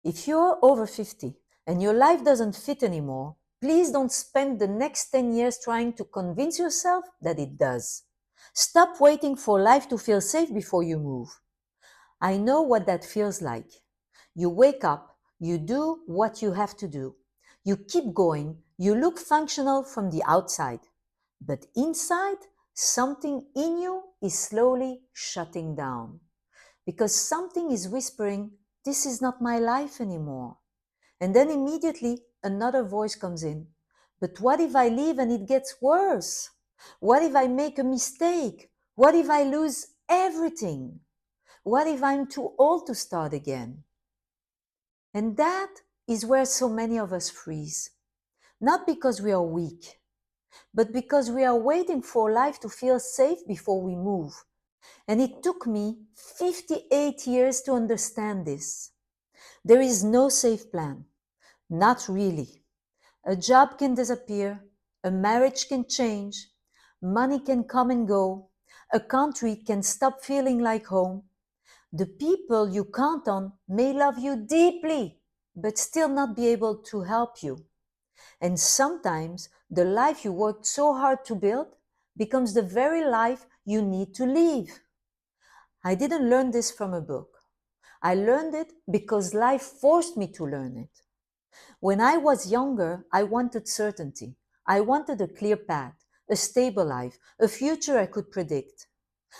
If you're over 50 and your life doesn't fit anymore, please don't spend the next 10 years trying to convince yourself that it does. Stop waiting for life to feel safe before you move. I know what that feels like. You wake up, you do what you have to do. You keep going, you look functional from the outside. But inside, something in you is slowly shutting down. Because something is whispering, this is not my life anymore. And then immediately another voice comes in. But what if I leave and it gets worse? What if I make a mistake? What if I lose everything? What if I'm too old to start again? And that is where so many of us freeze. Not because we are weak, but because we are waiting for life to feel safe before we move. And it took me 58 years to understand this. There is no safe plan. Not really. A job can disappear, a marriage can change, money can come and go, a country can stop feeling like home. The people you count on may love you deeply, but still not be able to help you. And sometimes the life you worked so hard to build becomes the very life you need to leave. I didn't learn this from a book. I learned it because life forced me to learn it. When I was younger, I wanted certainty. I wanted a clear path, a stable life, a future I could predict.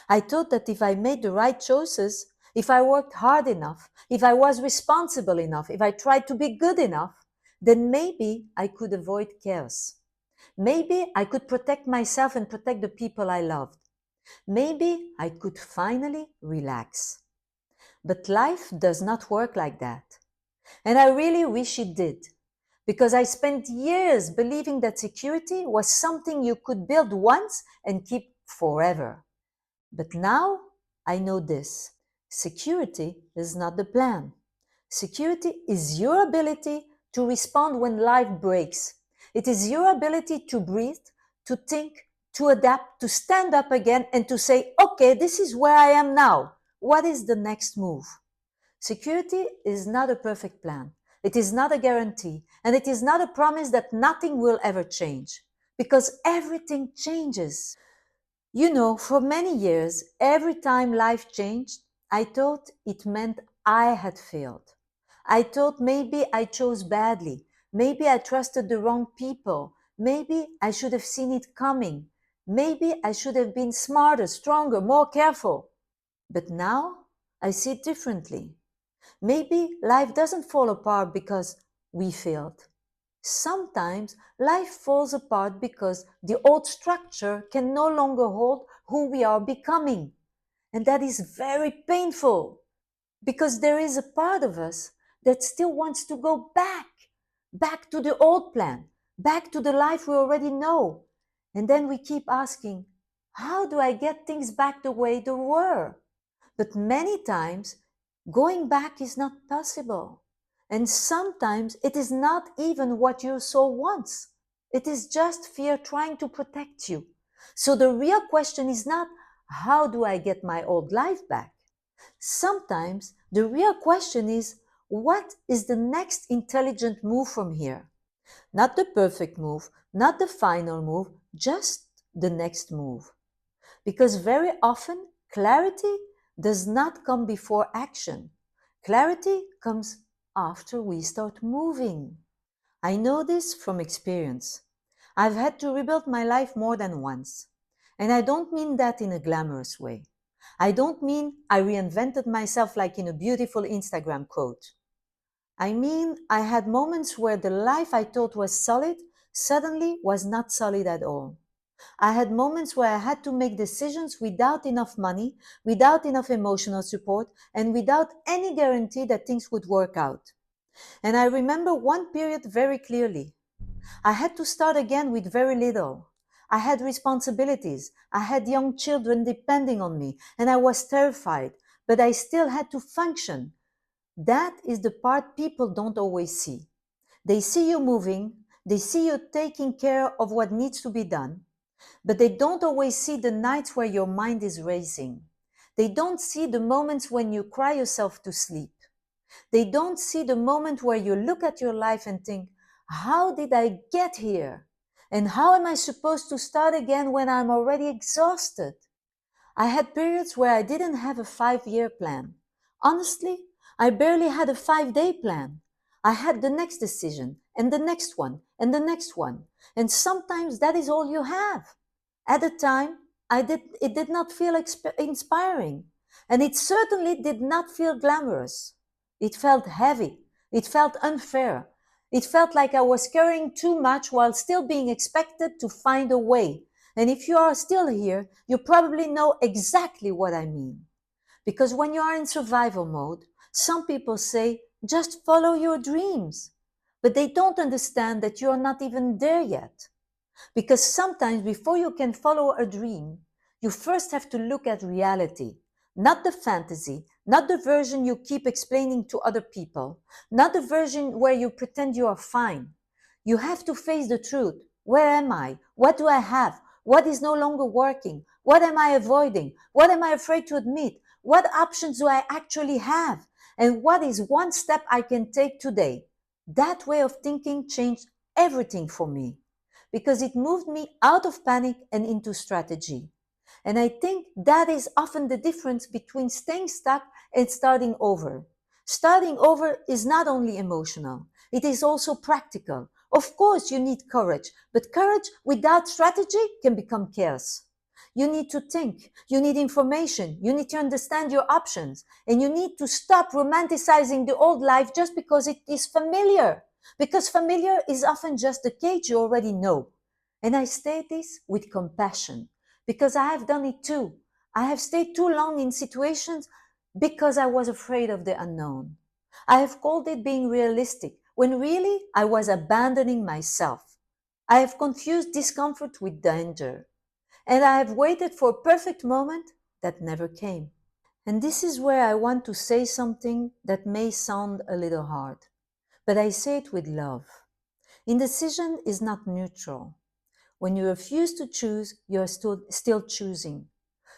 I thought that if I made the right choices, if I worked hard enough, if I was responsible enough, if I tried to be good enough, then maybe I could avoid chaos. Maybe I could protect myself and protect the people I loved. Maybe I could finally relax. But life does not work like that. And I really wish it did, because I spent years believing that security was something you could build once and keep forever. But now I know this. Security is not the plan. Security is your ability to respond when life breaks. It is your ability to breathe, to think, to adapt, to stand up again and to say, okay, this is where I am now. What is the next move? Security is not a perfect plan. It is not a guarantee. And it is not a promise that nothing will ever change. Because everything changes. You know, for many years, every time life changed, I thought it meant I had failed. I thought maybe I chose badly. Maybe I trusted the wrong people. Maybe I should have seen it coming. Maybe I should have been smarter, stronger, more careful. But now I see it differently. Maybe life doesn't fall apart because we failed. Sometimes life falls apart because the old structure can no longer hold who we are becoming. And that is very painful because there is a part of us that still wants to go back to the old plan, back to the life we already know. And then we keep asking, how do I get things back the way they were? But many times, going back is not possible. And sometimes it is not even what your soul wants. It is just fear trying to protect you. So the real question is not, how do I get my old life back? Sometimes the real question is, what is the next intelligent move from here? Not the perfect move, not the final move, just the next move. Because very often clarity does not come before action. Clarity comes after we start moving. I know this from experience. I've had to rebuild my life more than once. And I don't mean that in a glamorous way. I don't mean I reinvented myself like in a beautiful Instagram quote. I mean, I had moments where the life I thought was solid suddenly was not solid at all. I had moments where I had to make decisions without enough money, without enough emotional support, and without any guarantee that things would work out. And I remember one period very clearly. I had to start again with very little. I had responsibilities. I had young children depending on me, and I was terrified, but I still had to function. That is the part people don't always see. They see you moving, they see you taking care of what needs to be done, but they don't always see the nights where your mind is racing. They don't see the moments when you cry yourself to sleep. They don't see the moment where you look at your life and think, how did I get here? And how am I supposed to start again when I'm already exhausted? I had periods where I didn't have a 5-year plan. Honestly, I barely had a 5-day plan. I had the next decision and the next one and the next one. And sometimes that is all you have. At the time, it did not feel inspiring. And it certainly did not feel glamorous. It felt heavy. It felt unfair. It felt like I was carrying too much while still being expected to find a way. And if you are still here, you probably know exactly what I mean. Because when you are in survival mode, some people say, just follow your dreams. But they don't understand that you are not even there yet. Because sometimes before you can follow a dream, you first have to look at reality, not the fantasy, not the version you keep explaining to other people, not the version where you pretend you are fine. You have to face the truth. Where am I? What do I have? What is no longer working? What am I avoiding? What am I afraid to admit? What options do I actually have? And what is one step I can take today? That way of thinking changed everything for me because it moved me out of panic and into strategy. And I think that is often the difference between staying stuck and starting over. Starting over is not only emotional, it is also practical. Of course, you need courage, but courage without strategy can become chaos. You need to think, you need information, you need to understand your options, and you need to stop romanticizing the old life just because it is familiar. Because familiar is often just the cage you already know. And I state this with compassion because I have done it too. I have stayed too long in situations because I was afraid of the unknown. I have called it being realistic when really I was abandoning myself. I have confused discomfort with danger. And I have waited for a perfect moment that never came. And this is where I want to say something that may sound a little hard, but I say it with love. Indecision is not neutral. When you refuse to choose, you're still choosing.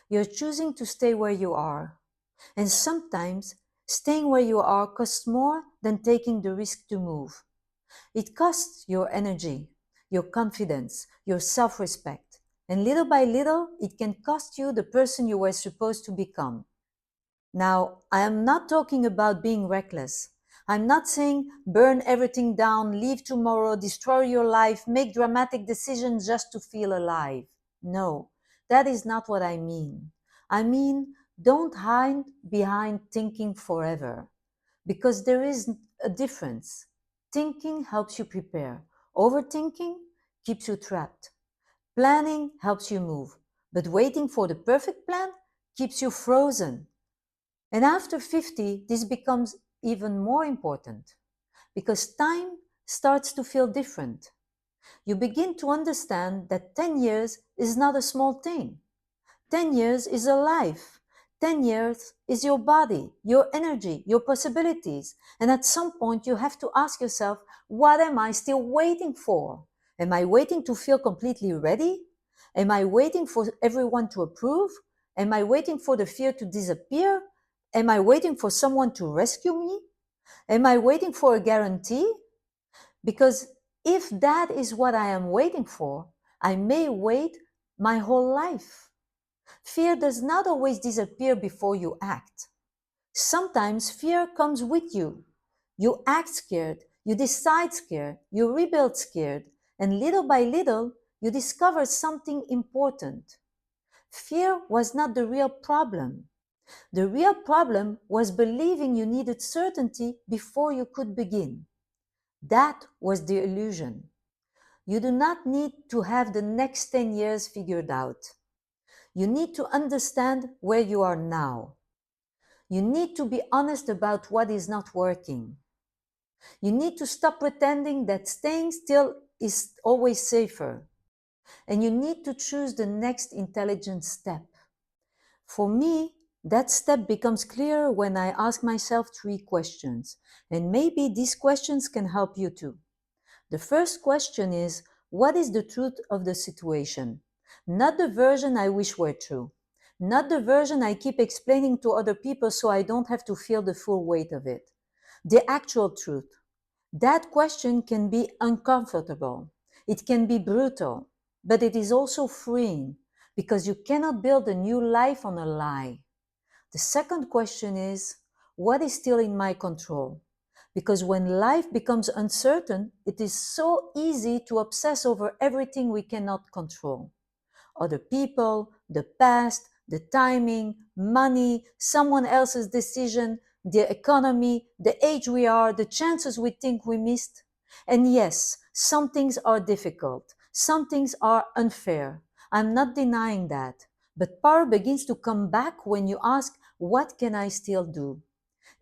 You're choosing to stay where you are. And sometimes staying where you are costs more than taking the risk to move. It costs your energy, your confidence, your self-respect. And little by little, it can cost you the person you were supposed to become. Now, I am not talking about being reckless. I'm not saying burn everything down, leave tomorrow, destroy your life, make dramatic decisions just to feel alive. No, that is not what I mean. I mean, don't hide behind thinking forever, because there is a difference. Thinking helps you prepare. Overthinking keeps you trapped. Planning helps you move, but waiting for the perfect plan keeps you frozen. And after 50, this becomes even more important because time starts to feel different. You begin to understand that 10 years is not a small thing. 10 years is a life. 10 years is your body, your energy, your possibilities. And at some point, you have to ask yourself, what am I still waiting for? Am I waiting to feel completely ready? Am I waiting for everyone to approve? Am I waiting for the fear to disappear? Am I waiting for someone to rescue me? Am I waiting for a guarantee? Because if that is what I am waiting for, I may wait my whole life. Fear does not always disappear before you act. Sometimes fear comes with you. You act scared, you decide scared, you rebuild scared, and little by little, you discover something important. Fear was not the real problem. The real problem was believing you needed certainty before you could begin. That was the illusion. You do not need to have the next 10 years figured out. You need to understand where you are now. You need to be honest about what is not working. You need to stop pretending that staying still is always safer. And you need to choose the next intelligent step. For me, that step becomes clearer when I ask myself 3 questions. And maybe these questions can help you too. The first question is, what is the truth of the situation? Not the version I wish were true. Not the version I keep explaining to other people so I don't have to feel the full weight of it. the actual truth. That question can be uncomfortable. It can be brutal, but it is also freeing because you cannot build a new life on a lie. The second question is, what is still in my control? Because when life becomes uncertain, it is so easy to obsess over everything we cannot control. Other people, the past, the timing, money, someone else's decision, the economy, the age we are, the chances we think we missed. And yes, some things are difficult. Some things are unfair. I'm not denying that. But power begins to come back when you ask, what can I still do?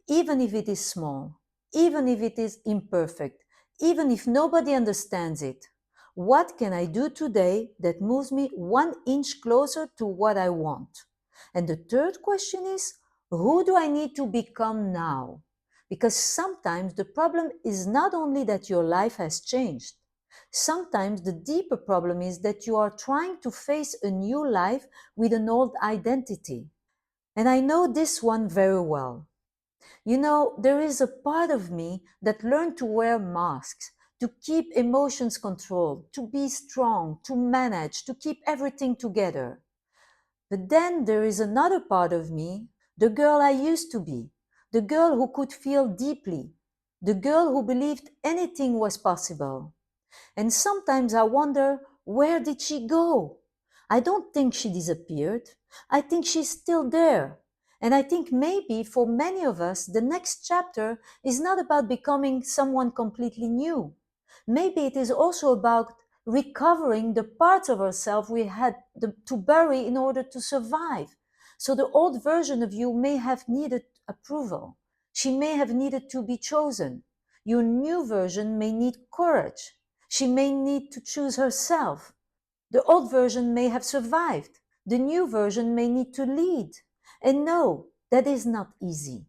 Even if it is small, even if it is imperfect, even if nobody understands it. What can I do today that moves me 1 inch closer to what I want? And the third question is, who do I need to become now? Because sometimes the problem is not only that your life has changed. Sometimes the deeper problem is that you are trying to face a new life with an old identity. And I know this one very well. You know, there is a part of me that learned to wear masks, to keep emotions controlled, to be strong, to manage, to keep everything together. But then there is another part of me, the girl I used to be, the girl who could feel deeply, the girl who believed anything was possible. And sometimes I wonder, where did she go? I don't think she disappeared. I think she's still there. And I think maybe for many of us, the next chapter is not about becoming someone completely new. Maybe it is also about recovering the parts of ourselves we had to bury in order to survive. So the old version of you may have needed approval. She may have needed to be chosen. Your new version may need courage. She may need to choose herself. The old version may have survived. The new version may need to lead. And no, that is not easy.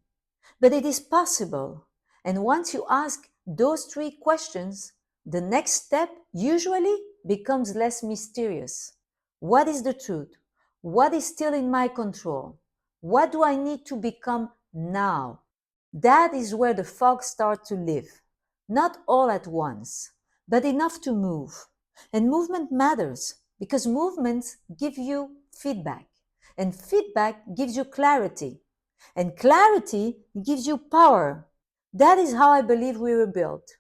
But it is possible. And once you ask those three questions, the next step usually becomes less mysterious. What is the truth? What is still in my control? What do I need to become now? That is where the fog starts to live. Not all at once, but enough to move. And movement matters because movements give you feedback, and feedback gives you clarity, and clarity gives you power. That is how I believe we were built.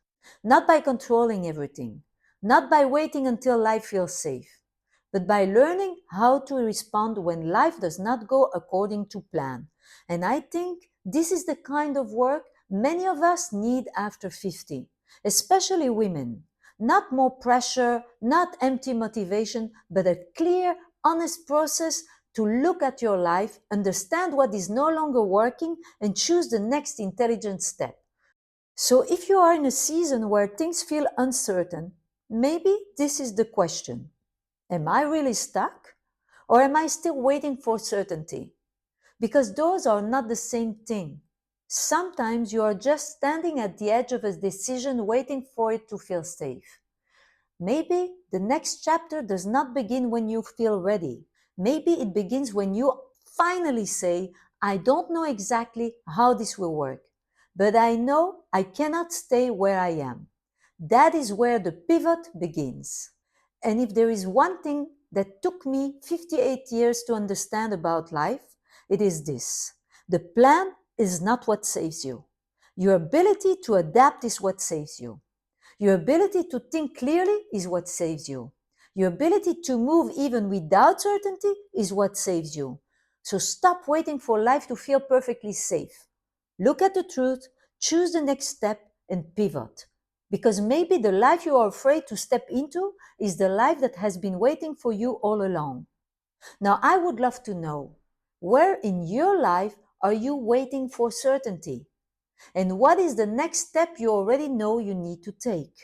Not by controlling everything, not by waiting until life feels safe, but by learning how to respond when life does not go according to plan. And I think this is the kind of work many of us need after 50, especially women. Not more pressure, not empty motivation, but a clear, honest process to look at your life, understand what is no longer working, and choose the next intelligent step. So if you are in a season where things feel uncertain, maybe this is the question. Am I really stuck? Or am I still waiting for certainty? Because those are not the same thing. Sometimes you are just standing at the edge of a decision waiting for it to feel safe. Maybe the next chapter does not begin when you feel ready. Maybe it begins when you finally say, I don't know exactly how this will work, but I know I cannot stay where I am. That is where the pivot begins. And if there is one thing that took me 58 years to understand about life, it is this. The plan is not what saves you. Your ability to adapt is what saves you. Your ability to think clearly is what saves you. Your ability to move even without certainty is what saves you. So stop waiting for life to feel perfectly safe. Look at the truth, choose the next step, and pivot. Because maybe the life you are afraid to step into is the life that has been waiting for you all along. Now, I would love to know, where in your life are you waiting for certainty? And what is the next step you already know you need to take?